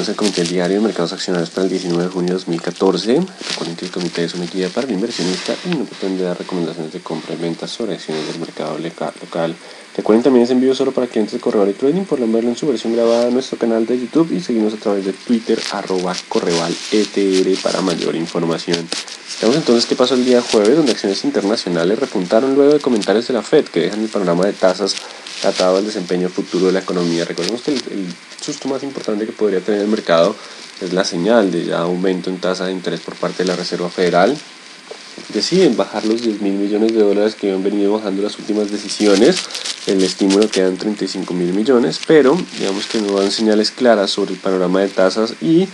bienvenidos al Comité Diario de Mercados Accionarios para el 19 de junio de 2014. Recuerden que el comité es una guía para el inversionista y no pretende dar recomendaciones de compra y venta sobre acciones del mercado local. Recuerden también es envío solo para clientes de Correval y Trading. Podrán verlo en su versión grabada en nuestro canal de YouTube y seguirnos a través de Twitter @CorrevalETR para mayor información. Veamos entonces qué pasó el día jueves, donde acciones internacionales repuntaron luego de comentarios de la Fed que dejan el panorama de tasas atado al desempeño futuro de la economía. Recordemos que el susto más importante que podría tener el mercado es la señal de ya aumento en tasa de interés por parte de la Reserva Federal. Deciden bajar los 10.000 millones de dólares que han venido bajando las últimas decisiones. El estímulo queda en 35.000 millones, pero digamos que no dan señales claras sobre el panorama de tasas y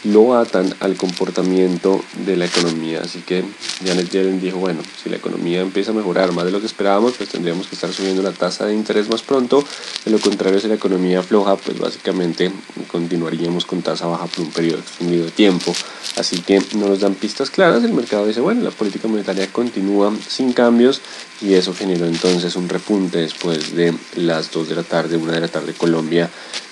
lo atan al comportamiento de la economía. Así que Janet Yellen dijo, bueno, si la economía empieza a mejorar más de lo que esperábamos, pues tendríamos que estar subiendo la tasa de interés más pronto. De lo contrario, si la economía afloja, pues básicamente continuaríamos con tasa baja por un periodo extendido de tiempo. Así que no nos dan pistas claras. El mercado dice, bueno, la política monetaria continúa sin cambios, y eso generó entonces un repunte después de las 2 de la tarde, 1 de la tarde Colombia,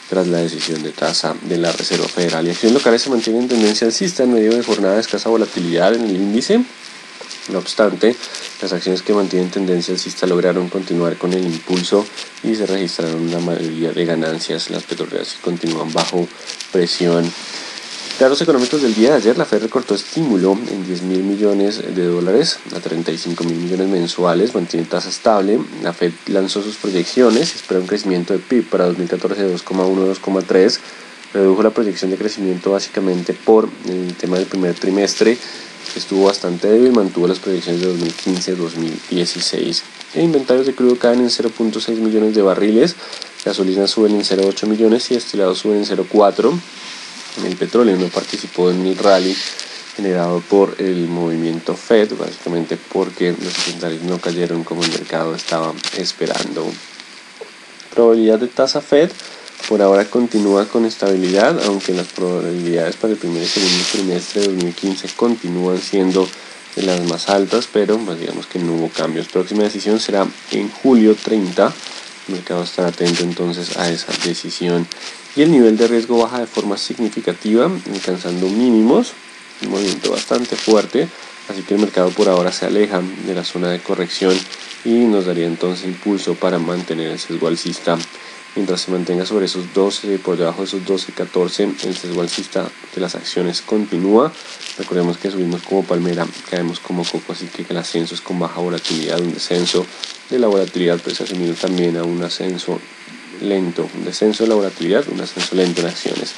tras la decisión de tasa de la Reserva Federal. Y acciones locales se mantienen en tendencia alcista en medio de jornada de escasa volatilidad en el índice. No obstante, las acciones que mantienen tendencia alcista lograron continuar con el impulso y se registraron una mayoría de ganancias. Las petroleras continúan bajo presión. Datos económicos del día de ayer: la Fed recortó estímulo en 10.000 millones de dólares a 35.000 millones mensuales, mantiene tasa estable. La Fed lanzó sus proyecciones y espera un crecimiento de PIB para 2014 de 2,1-2,3. Redujo la proyección de crecimiento básicamente por el tema del primer trimestre, que estuvo bastante débil, mantuvo las proyecciones de 2015-2016. Inventarios de crudo caen en 0.6 millones de barriles, gasolinas suben en 0.8 millones y destilados suben en 0.4. El petróleo no participó en el rally generado por el movimiento Fed, básicamente porque los secundarios no cayeron como el mercado estaba esperando. Probabilidad de tasa Fed por ahora continúa con estabilidad, aunque las probabilidades para el primer y segundo trimestre de 2015 continúan siendo de las más altas, pero pues digamos que no hubo cambios. Próxima decisión será en julio 30. El mercado estará atento entonces a esa decisión. Y el nivel de riesgo baja de forma significativa, alcanzando mínimos, un movimiento bastante fuerte, así que el mercado por ahora se aleja de la zona de corrección y nos daría entonces impulso para mantener el sesgo alcista. Mientras se mantenga sobre esos 12, por debajo de esos 12.14, el sesgo alcista de las acciones continúa. Recordemos que subimos como palmera, caemos como coco, así que el ascenso es con baja volatilidad, un descenso de la volatilidad pues asumido también a un ascenso lento, un descenso de la volatilidad, un ascenso lento en acciones.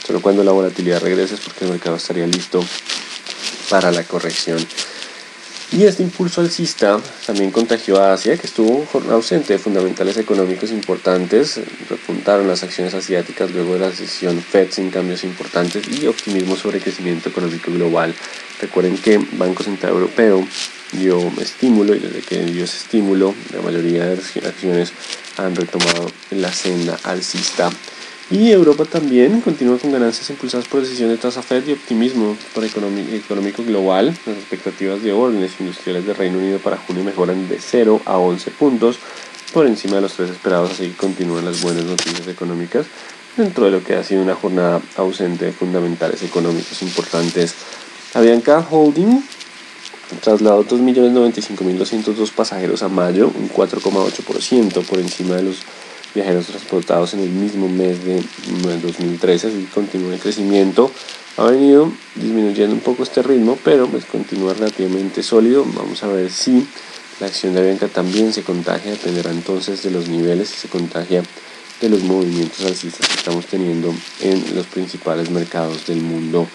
Solo cuando la volatilidad regrese es porque el mercado estaría listo para la corrección. Y este impulso alcista también contagió a Asia, que estuvo ausente de fundamentales económicos importantes. Repuntaron las acciones asiáticas luego de la decisión Fed sin cambios importantes y optimismo sobre crecimiento económico global. Recuerden que Banco Central Europeo dio estímulo, y desde que dio ese estímulo la mayoría de las acciones han retomado la senda alcista. Y Europa también continúa con ganancias impulsadas por decisión de tasa Fed y optimismo por económico global. Las expectativas de órdenes industriales del Reino Unido para junio mejoran de 0 a 11 puntos por encima de los 3 esperados, así que continúan las buenas noticias económicas dentro de lo que ha sido una jornada ausente de fundamentales económicos importantes. Avianca Holding trasladó 2.095.202 pasajeros a mayo, un 4,8% por encima de los viajeros transportados en el mismo mes de 2013, así que continúa el crecimiento. Ha venido disminuyendo un poco este ritmo, pero pues continúa relativamente sólido. Vamos a ver si la acción de Avianca también se contagia, dependerá entonces de los niveles, si se contagia de los movimientos alcistas que estamos teniendo en los principales mercados del mundo.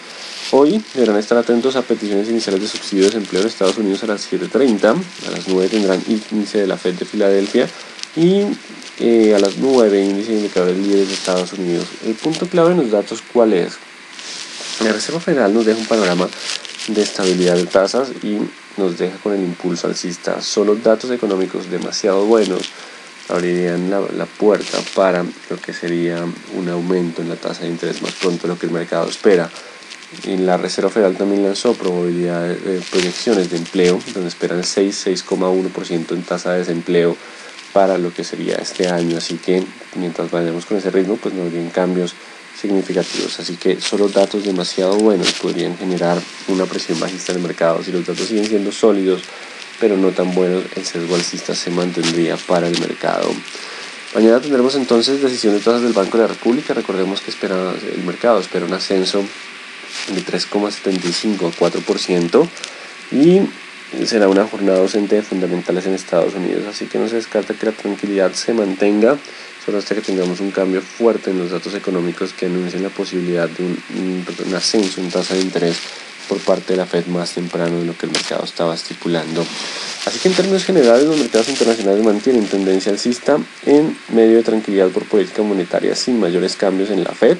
Hoy deberán estar atentos a peticiones iniciales de subsidio de desempleo en Estados Unidos a las 7:30, a las 9 tendrán índice de la Fed de Filadelfia y a las 9 índice de indicadores líderes de Estados Unidos. El punto clave en los datos, ¿cuál es? La Reserva Federal nos deja un panorama de estabilidad de tasas y nos deja con el impulso alcista. Solo datos económicos demasiado buenos abrirían la puerta para lo que sería un aumento en la tasa de interés más pronto de lo que el mercado espera. Y la Reserva Federal también lanzó proyecciones de empleo, donde esperan 6,1% en tasa de desempleo para lo que sería este año. Así que mientras vayamos con ese ritmo, pues no habrían cambios significativos, así que solo datos demasiado buenos podrían generar una presión bajista en el mercado. Si los datos siguen siendo sólidos pero no tan buenos, el sesgo alcista se mantendría para el mercado. Mañana tendremos entonces decisión de tasas del Banco de la República. Recordemos que el mercado espera un ascenso de 3,75 a 4% y será una jornada ausente de fundamentales en Estados Unidos, así que no se descarta que la tranquilidad se mantenga solo hasta que tengamos un cambio fuerte en los datos económicos que anuncien la posibilidad de un ascenso en tasa de interés por parte de la Fed más temprano de lo que el mercado estaba estipulando. Así que en términos generales los mercados internacionales mantienen tendencia alcista en medio de tranquilidad por política monetaria sin mayores cambios en la Fed,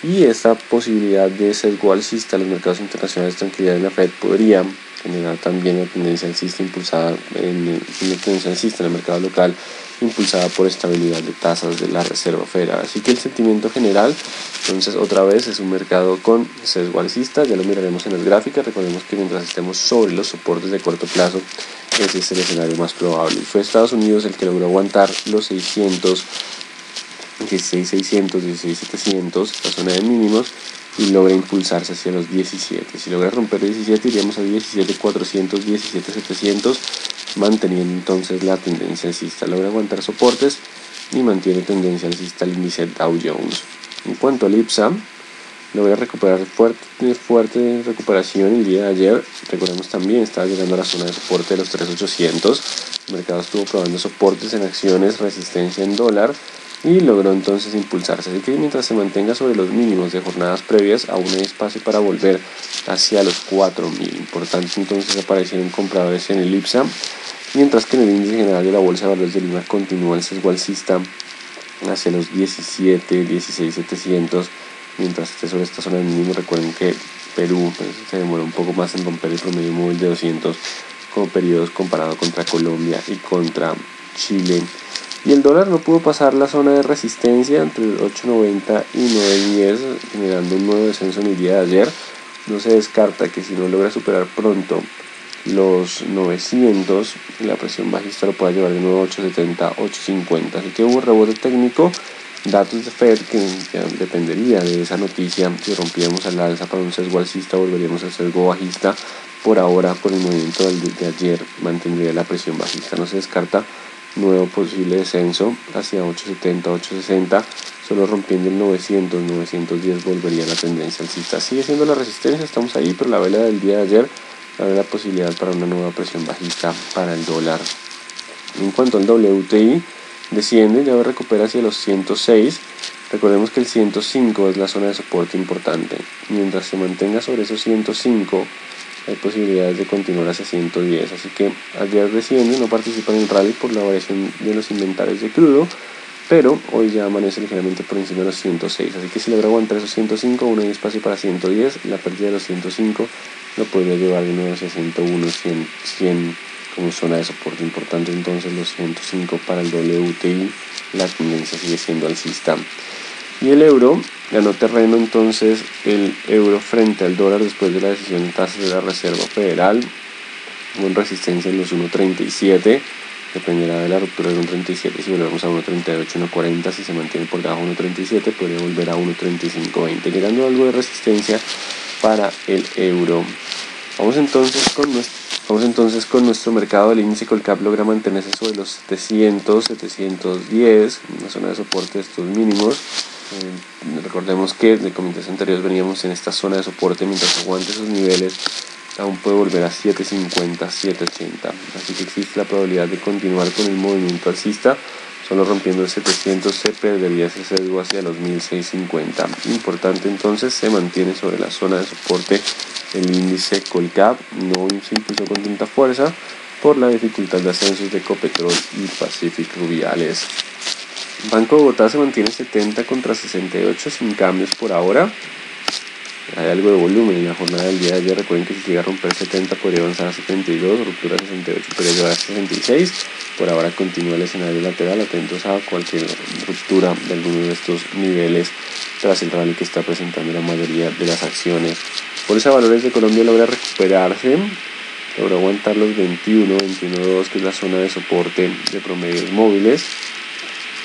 y esta posibilidad de sesgo alcista en los mercados internacionales, tranquilidad en la Fed, podría generar también una tendencia alcista en el mercado local, impulsada por estabilidad de tasas de la Reserva Federal. Así que el sentimiento general, entonces, otra vez es un mercado con sesgo alcista. Ya lo miraremos en las gráficas. Recordemos que mientras estemos sobre los soportes de corto plazo, ese es el escenario más probable. Fue Estados Unidos el que logró aguantar los 600, 16,600, 16,700, la zona de mínimos, y logra impulsarse hacia los 17. Si logra romper 17, iríamos a 17,400, 17,700, manteniendo entonces la tendencia alcista. Logra aguantar soportes y mantiene tendencia alcista el índice Dow Jones. En cuanto al IPSA, logra recuperar fuerte recuperación el día de ayer. Recordemos también, estaba llegando a la zona de soporte de los 3,800. El mercado estuvo probando soportes en acciones, resistencia en dólar, y logró entonces impulsarse. Así que mientras se mantenga sobre los mínimos de jornadas previas, aún hay espacio para volver hacia los 4.000. Importante entonces aparecieron compradores en el IPSA, mientras que en el índice general de la Bolsa de Valores de Lima continúa el sesgo alcista hacia los 17, 16,700, mientras esté sobre esta zona de mínimo. Recuerden que Perú se demoró un poco más en romper el promedio móvil de 200 como periodos comparado contra Colombia y contra Chile. Y el dólar no pudo pasar la zona de resistencia entre 8.90 y 9.10, generando un nuevo descenso en el día de ayer. No se descarta que si no logra superar pronto los 900, la presión bajista lo pueda llevar de nuevo a 8.70, 8.50. Así que hubo un rebote técnico, datos de Fed, que ya dependería de esa noticia. Si rompíamos al alza para un sesgo alcista, volveríamos al sesgo bajista. Por ahora, por el movimiento de ayer, mantendría la presión bajista. No se descarta nuevo posible descenso hacia 8.70, 8.60, solo rompiendo el 900, 910 volvería a la tendencia alcista. Sigue siendo la resistencia, estamos ahí, pero la vela del día de ayer abre la posibilidad para una nueva presión bajista para el dólar. En cuanto al WTI, desciende, ya recupera hacia los 106. Recordemos que el 105 es la zona de soporte importante. Mientras se mantenga sobre esos 105, hay posibilidades de continuar hacia 110, así que ayer desciende, no participa en el rally por la variación de los inventarios de crudo, pero hoy ya amanece ligeramente por encima de los 106, así que si logra aguantar esos 105, aún hay espacio para 110, la pérdida de los 105 lo podría llevar de nuevo hacia 101, 100 como zona de soporte importante. Entonces los 105 para el WTI, la tendencia sigue siendo alcista. Y el euro ganó terreno entonces, el euro frente al dólar después de la decisión de tasas de la Reserva Federal, con resistencia en los 1.37, dependerá de la ruptura de 1.37, si volvemos a 1.38, 1.40, si se mantiene por debajo de 1.37 podría volver a 1.3520, llegando a algo de resistencia para el euro. Vamos entonces con nuestro mercado. El índice Colcap logra mantenerse sobre los 700, 710, una zona de soporte de estos mínimos. Recordemos que de comités anteriores veníamos en esta zona de soporte. Mientras aguante esos niveles, aún puede volver a 7.50, 7.80. Así que existe la probabilidad de continuar con el movimiento alcista. Solo rompiendo el 700 se perdería ese sesgo hacia los 1.650. Importante entonces, se mantiene sobre la zona de soporte el índice Colcap. No se impulsó con tanta fuerza por la dificultad de ascensos de Ecopetrol y Pacific Rubiales. Banco de Bogotá se mantiene 70 contra 68 sin cambios por ahora. Hay algo de volumen en la jornada del día de ayer. Recuerden que si llega a romper 70 podría avanzar a 72, ruptura a 68 podría llegar a 66. Por ahora continúa el escenario lateral, atentos a cualquier ruptura de alguno de estos niveles tras el rally que está presentando la mayoría de las acciones. Bolsa de Valores de Colombia logra recuperarse, logra aguantar los 21, 21.2, que es la zona de soporte de promedios móviles,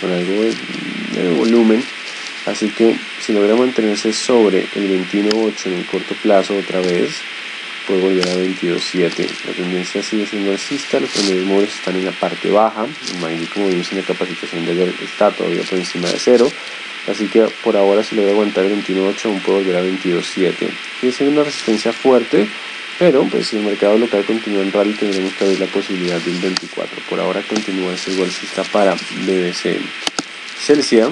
con algo de volumen. Así que si logra mantenerse sobre el 21.8 en el corto plazo otra vez, puede volver a 22.7. La tendencia sigue siendo alcista, los promedios móviles están en la parte baja, el MACD, como vimos en la capacitación de ayer, está todavía por encima de 0. Así que por ahora, si logra aguantar el 21.8, aún puede volver a 22.7. Sigue siendo una resistencia fuerte, pero pues si el mercado local continúa en rally, tendremos que abrir la posibilidad del 24. Por ahora continúa el sesgo alcista para BBC. Celsia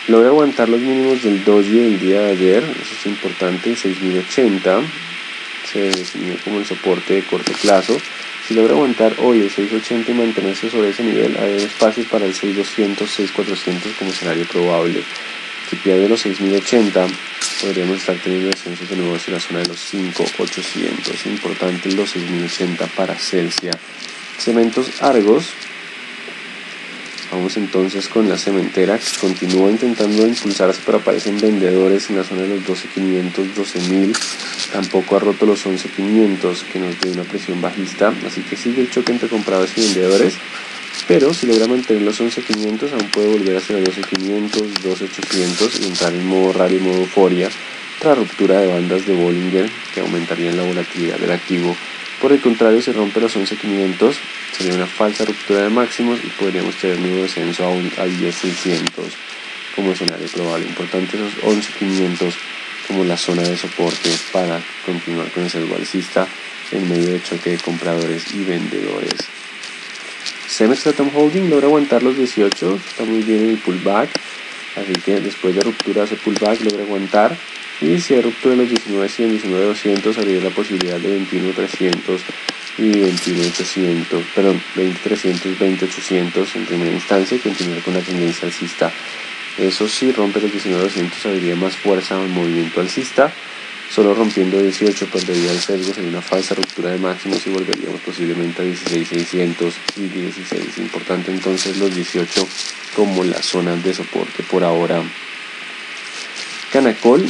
logra aguantar los mínimos del doji del día de ayer, eso es importante, 6.080, se definió como el soporte de corto plazo. Si logra aguantar hoy el 6.80 y mantenerse sobre ese nivel, hay espacio para el 6.200, 6.400 como escenario probable. Si pierde los 6.080, podríamos estar teniendo descensos de nuevo hacia la zona de los 5.800. Importante los 6.080 para Celsia. Cementos Argos. Vamos entonces con la cementera, que continúa intentando impulsarse, pero aparecen vendedores en la zona de los 12.500, 12.000. Tampoco ha roto los 11.500, que nos dé una presión bajista. Así que sigue el choque entre compradores y vendedores. Pero si logra mantener los 11.500, aún puede volver hacia los 12.500, 12.800 y entrar en modo rally, modo euforia, tras ruptura de bandas de Bollinger, que aumentarían la volatilidad del activo. Por el contrario, si rompe los 11.500, sería una falsa ruptura de máximos y podríamos tener nuevo descenso a 10.600 como escenario probable. Importante esos 11.500 como la zona de soporte para continuar con el sesgo alcista en medio de choque de compradores y vendedores. Cemex Latam Holding logra aguantar los 18, está muy bien en el pullback, así que después de ruptura hace pullback, logra aguantar. Y si hay ruptura de los 19.100, 19.200, habría la posibilidad de 21.300 y 21.800, perdón, 20.300, 20.800 en primera instancia y continuar con la tendencia alcista. Eso sí, rompe los 19.200, habría más fuerza en movimiento alcista. Solo rompiendo 18 perdería el sesgo, sería una falsa ruptura de máximos y volveríamos posiblemente a 16.600 y 16. Importante entonces los 18 como la zona de soporte por ahora. Canacol,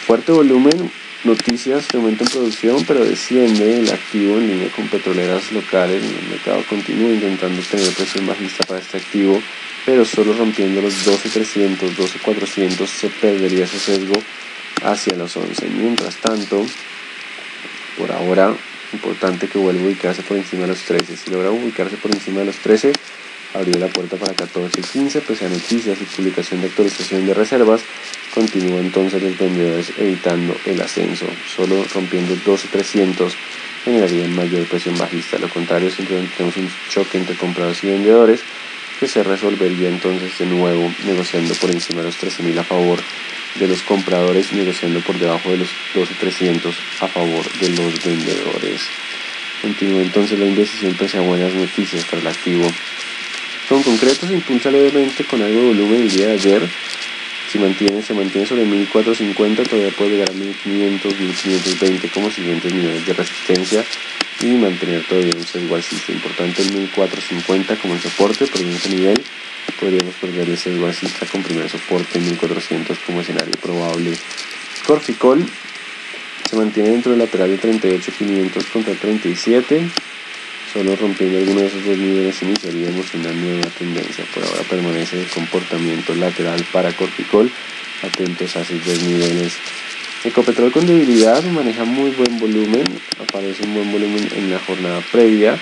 fuerte volumen, noticias de aumento en producción, pero desciende el activo en línea con petroleras locales. El mercado continúa intentando tener presión bajista para este activo, pero solo rompiendo los 12.300, 12.400 se perdería ese sesgo hacia los 11. Mientras tanto, por ahora, importante que vuelva a ubicarse por encima de los 13. Si logra ubicarse por encima de los 13, abrir la puerta para 14 y 15, pese a noticias y publicación de actualización de reservas. Continúa entonces los vendedores evitando el ascenso. Solo rompiendo 12.300 generarían mayor presión bajista. Lo contrario, simplemente tenemos un choque entre compradores y vendedores que se resolvería entonces de nuevo negociando por encima de los 13.000 a favor de los compradores y negociando por debajo de los 12.300 a favor de los vendedores. Continúa entonces la indecisión pese a buenas noticias para el activo. Con concreto se impulsa levemente con algo de volumen el día de ayer. Se mantiene sobre 1.450, todavía puede llegar a 1.500, 1.520 como siguientes niveles de resistencia y mantener todavía un sesgo alcista. Importante el 1.450 como el soporte, pero en ese nivel podríamos perder el sesgo alcista con primer soporte en 1.400 como escenario probable. Corficol se mantiene dentro del lateral de 38.500 contra 37. Solo rompiendo alguno de esos dos niveles iniciaríamos una nueva tendencia. Por ahora permanece el comportamiento lateral para Corficol. Atentos a esos dos niveles. Ecopetrol con debilidad maneja muy buen volumen. Aparece un buen volumen en la jornada previa.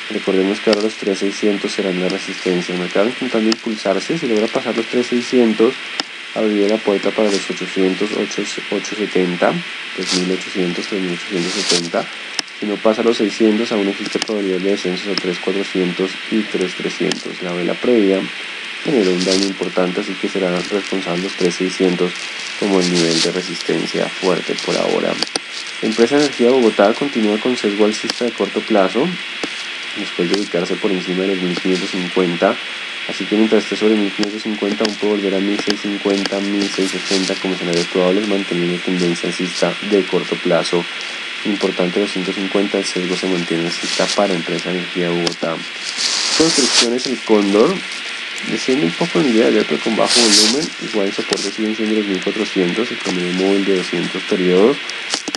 Recordemos que ahora los 3.600 serán la resistencia. El mercado intentando impulsarse. Si logra pasar los 3.600, abriría la puerta para los 800, 870, 3.800, 3.870. Si no pasa los 600, aún existe probabilidad de descensos a 3.400 y 3.300. La vela previa generó un daño importante, así que serán responsables los 3.600 como el nivel de resistencia fuerte por ahora. La empresa Energía Bogotá continúa con sesgo alcista de corto plazo, después de ubicarse por encima de los 1.550. Así que mientras esté sobre 1.550, aún puede volver a 1.650, 1.680 como escenarios probables, manteniendo tendencia alcista de corto plazo. Importante los 150, el sesgo se mantiene alcista para Empresa Energía Bogotá. Construcciones El Cóndor desciende un poco en el día de ayer, pero con bajo volumen. Igual el soporte siguen siendo los 1.400, el promedio móvil de 200 periodos.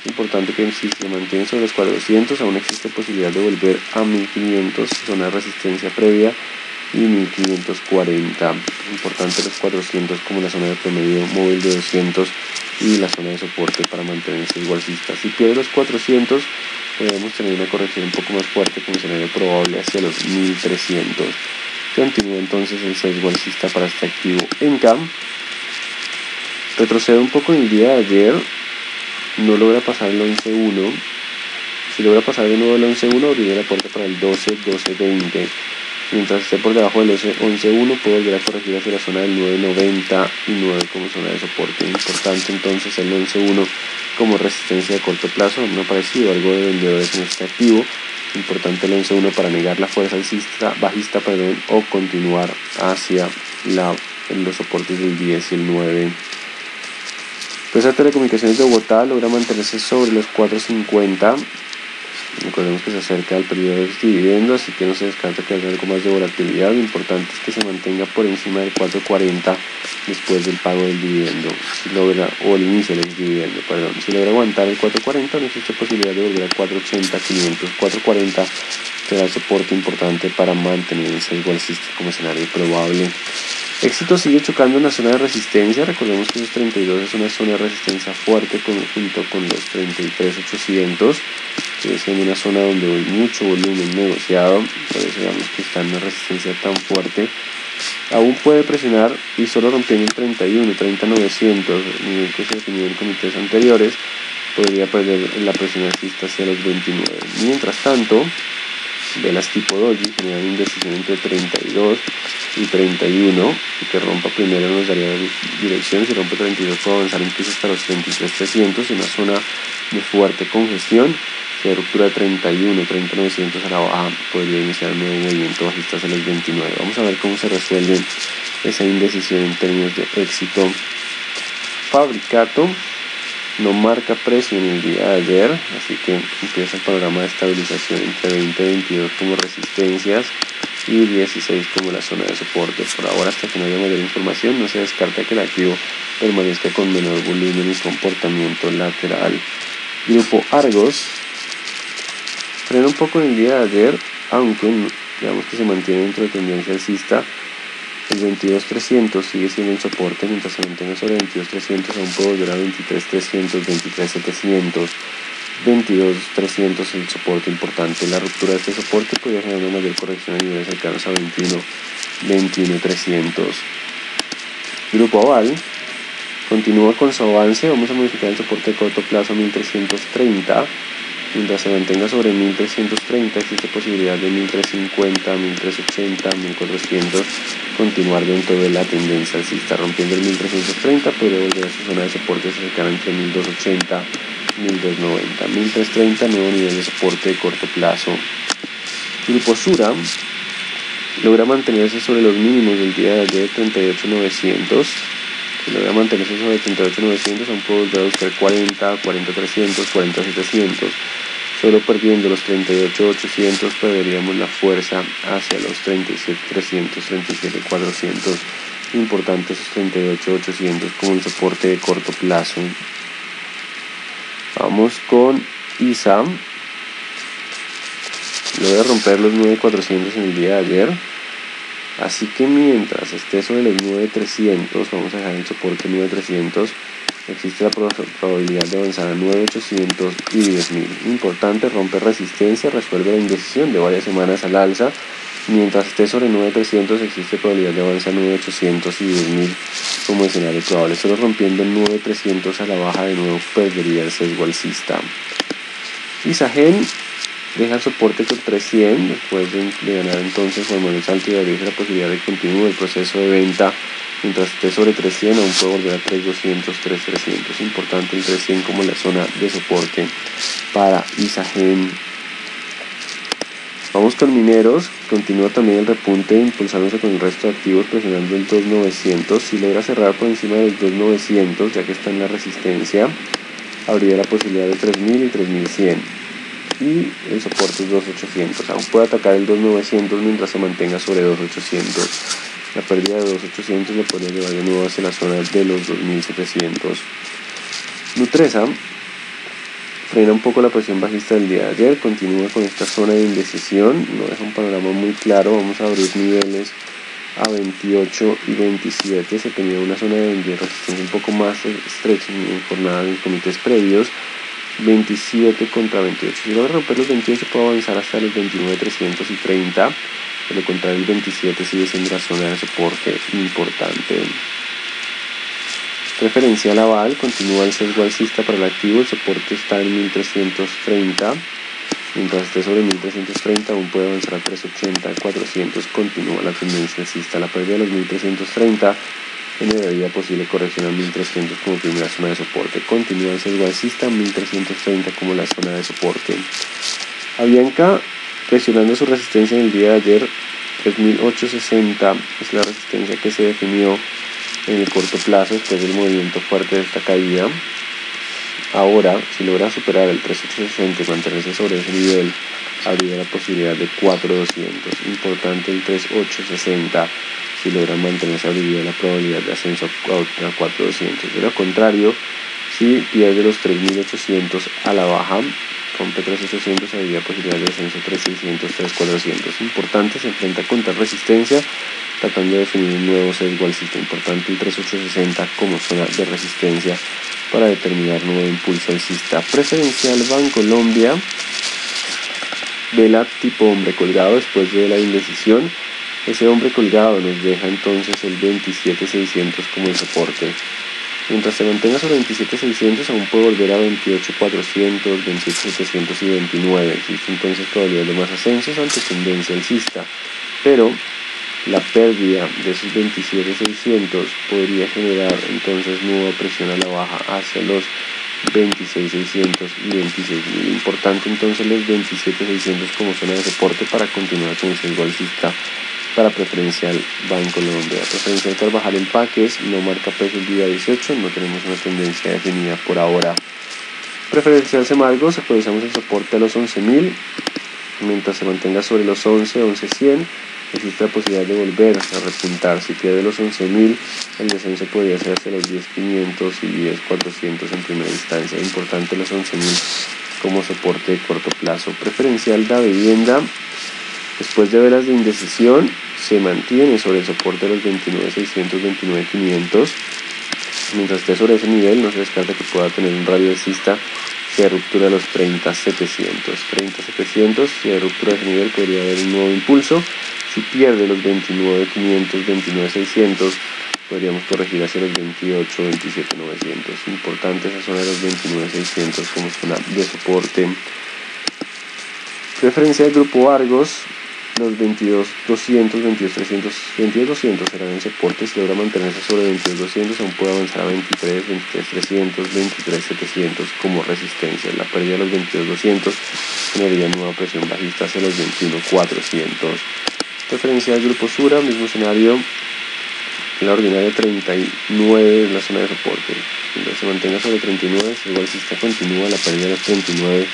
Importante que si se mantiene sobre los 400, aún existe posibilidad de volver a 1.500, zona de resistencia previa, y 1540. Importante los 400 como la zona de promedio móvil de 200 y la zona de soporte para mantenerse igualcista. Si pierde los 400, podemos tener una corrección un poco más fuerte con escenario probable hacia los 1300. Continúa entonces el sesgo alcista para este activo. ENCAM retrocede un poco en el día de ayer, no logra pasar el 11.1. Si logra pasar de nuevo el 11.1, abriría la puerta para el 12.20. Mientras esté por debajo del 11.1, puede volver a corregir hacia la zona del 9.90 y 9 como zona de soporte. Importante entonces el 11.1 como resistencia de corto plazo. No ha aparecido algo de vendedores en este activo. Importante el 11.1 para negar la fuerza bajista o continuar hacia los soportes del 10 y el 9. Empresa de Telecomunicaciones de Bogotá logra mantenerse sobre los 4.50. Recordemos que se acerca al periodo de dividendo, así que no se descarta que haya algo más de volatilidad. Lo importante es que se mantenga por encima del 4.40 después del pago del dividendo, o el inicio del dividendo, perdón. Si logra aguantar el 4.40, no existe posibilidad de volver a 4.80, 500, 4.40 será el soporte importante para mantener el sesgo alcista como escenario probable. Éxito sigue chocando en la zona de resistencia. Recordemos que los 32 es una zona de resistencia fuerte junto con los 33.800. Sigue siendo una zona donde hay mucho volumen negociado, por eso digamos que está en una resistencia tan fuerte. Aún puede presionar y solo rompiendo el 30.900, el nivel que se definió en comités anteriores, podría perder la presión alcista hacia los 29. Mientras tanto, velas tipo doji generan indecisión entre 32 y 31, y que rompa primero nos daría dirección. Si rompe 32 puede avanzar incluso hasta los 33.300 en una zona de fuerte congestión. Si hay ruptura de 31, 30.900 a la baja, podría iniciar un nuevo movimiento bajista hacia los 29. Vamos a ver cómo se resuelve esa indecisión en términos de éxito. Fabricato no marca precio en el día de ayer, así que empieza el panorama de estabilización entre 20 y 22 como resistencias y 16 como la zona de soporte. Por ahora, hasta que no haya mayor información, no se descarta que el activo permanezca con menor volumen y comportamiento lateral. Grupo Argos frena un poco en el día de ayer, aunque digamos que se mantiene dentro de tendencia alcista. El 22.300 sigue siendo el soporte. Mientras se mantenga sobre 22.300, aún puede volver a 23.300, 23.700, 22.300 el soporte importante. La ruptura de este soporte podría generar una mayor corrección a niveles cercanos a 21.300. Grupo Aval continúa con su avance. Vamos a modificar el soporte de corto plazo a 1.330. Mientras se mantenga sobre 1.330, existe posibilidad de 1.350, 1.380, 1.400 continuar dentro de la tendencia. Si está rompiendo el 1.330, podría volver a su zona de soporte cercana entre 1.280 y 1.290. 1.330, nuevo nivel de soporte de corto plazo. Grupo Sura logra mantenerse sobre los mínimos del día de ayer, 38.900. Si logra mantenerse sobre 38.900, aún puede volver a buscar 40, 40.300, 40.700. Solo perdiendo los 38.800 perderíamos la fuerza hacia los 37.300, 37.400. Importante esos 38.800 como el soporte de corto plazo. Vamos con ISA. Logra romper los 9.400 en el día de ayer. Así que mientras esté sobre los 9.300, vamos a dejar el soporte 9.300, existe la probabilidad de avanzar a 9.800 y 10.000. Importante, romper resistencia, resuelve la indecisión de varias semanas al alza. Mientras esté sobre 9.300, existe probabilidad de avanzar a 9.800 y 10.000 como escenario probable. Solo rompiendo el 9.300 a la baja de nuevo perdería el sesgo alcista. Isagen deja el soporte con 300 después de ganar entonces Juan Manuel Salto y abrirse la posibilidad de continuar el proceso de venta. Mientras esté sobre 300 aún puede volver a 3.200, 3.300. Importante el 300 como la zona de soporte para Isagen. Vamos con mineros. Continúa también el repunte impulsándose con el resto de activos presionando el 2.900. Si logra cerrar por encima del 2.900 ya que está en la resistencia, habría la posibilidad de 3.000 y 3.100. Y el soporte es 2.800. Aún puede atacar el 2.900 mientras se mantenga sobre 2.800. La pérdida de 2.800 le podría llevar de nuevo hacia la zona de los 2.700. Nutresa frena un poco la presión bajista del día de ayer, continúa con esta zona de indecisión, no deja un panorama muy claro. Vamos a abrir niveles a 28 y 27, se tenía una zona de resistencia un poco más estrecha en jornada de comités previos, 27 contra 28. Si logra romper los 28 puede avanzar hasta los 29,330, de lo contrario el 27 sigue siendo la zona de soporte importante. Preferencial aval, continúa el sesgo alcista para el activo, el soporte está en 1330, mientras esté sobre 1330 aún puede avanzar a 380, 400, continúa la tendencia alcista. La pérdida de los 1330 generaría posible corrección a 1300 como primera zona de soporte, continúa el sesgo alcista, 1330 como la zona de soporte. Avianca presionando su resistencia en el día de ayer, 3860 es la resistencia que se definió en el corto plazo después del movimiento fuerte de esta caída. Ahora, si logra superar el 3860 y mantenerse sobre ese nivel, habría la posibilidad de 4200. Importante el 3860, si logra mantenerse, abriría la probabilidad de ascenso a 4200. De lo contrario, si pierde los 3800 a la baja, rompe 3800, habría posibilidad de ascenso a 3600, 3400. Importante, se enfrenta contra resistencia, tratando de definir un nuevo sesgo alcista. Importante el 3860 como zona de resistencia para determinar nuevo impulso alcista. Preferencial Bancolombia, vela tipo hombre colgado después de la indecisión. Ese hombre colgado nos deja entonces el 27,600 como el soporte. Mientras se mantenga sobre 27,600 aún puede volver a 28,400, 28,700 y 29. Existe entonces probabilidad de más ascensos ante tendencia alcista, pero la pérdida de esos 27,600 podría generar entonces nueva presión a la baja hacia los 26,600 y 26,000. Importante entonces los 27,600 como zona de soporte para continuar con el sesgo alcista para Preferencial Bancolombia. Preferencial Carvajal Empaques no marca precio el día 18, no tenemos una tendencia definida por ahora. Preferencial Semargos, actualizamos el soporte a los 11.000, mientras se mantenga sobre los 11,100. Existe la posibilidad de volver a repuntar. Si pierde los 11.000, el descenso podría ser hacia los 10.500 y 10.400 en primera instancia. Importante los 11.000 como soporte de corto plazo. Preferencial Da Vivienda, después de velas de indecisión, se mantiene sobre el soporte de los 29.600, 29.500. Mientras esté sobre ese nivel, no se descarta que pueda tener un radio alcista si hay ruptura de los 30.700. 30.700, si hay ruptura de ese nivel, podría haber un nuevo impulso. Si pierde los 29.500, 29.600, podríamos corregir hacia los 28, 27.900. Importante esa zona de los 29.600 como zona de soporte. Preferencia del grupo Argos, los 22.200, 22.300, 22.200 serán el soporte. Si logra mantenerse sobre 22.200, aún puede avanzar a 23, 23.300, 23.700 como resistencia. La pérdida de los 22.200 generaría nueva presión bajista hacia los 21.400. Preferencia del grupo Sura, mismo escenario, la ordinaria 39 es la zona de soporte. Mientras se mantenga sobre 39, si el alcista continúa, la pérdida de los 39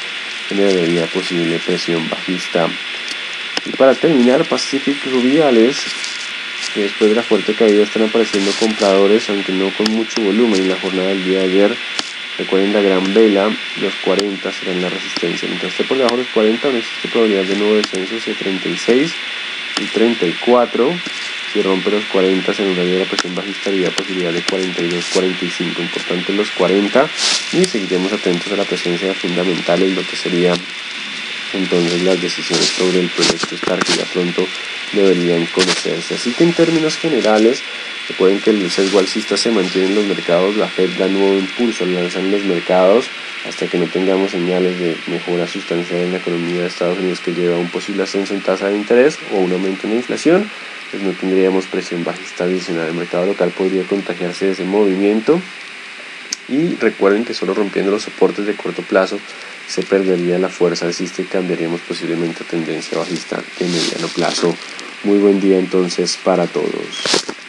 generaría posible presión bajista. Y para terminar, Pacific Rubiales, que después de la fuerte caída están apareciendo compradores, aunque no con mucho volumen en la jornada del día de ayer. Recuerden la gran vela, los 40 serán la resistencia. Mientras esté por debajo de los 40, no existe probabilidad de nuevo descenso hacia 36 y 34. Si rompe los 40, se anularía la presión bajista, habría posibilidad de 42, 45. Importante los 40, y seguiremos atentos a la presencia fundamental en lo que sería entonces las decisiones sobre el proyecto STAR, que ya pronto deberían conocerse. Así que en términos generales, recuerden que el sesgo alcista se mantiene en los mercados. La Fed da nuevo impulso al lanzar en los mercados hasta que no tengamos señales de mejora sustancial en la economía de Estados Unidos que lleve a un posible ascenso en tasa de interés o un aumento en la inflación. Pues no tendríamos presión bajista adicional. El mercado local podría contagiarse de ese movimiento, y recuerden que solo rompiendo los soportes de corto plazo se perdería la fuerza alcista y cambiaríamos posiblemente a tendencia bajista de mediano plazo. Muy buen día entonces para todos.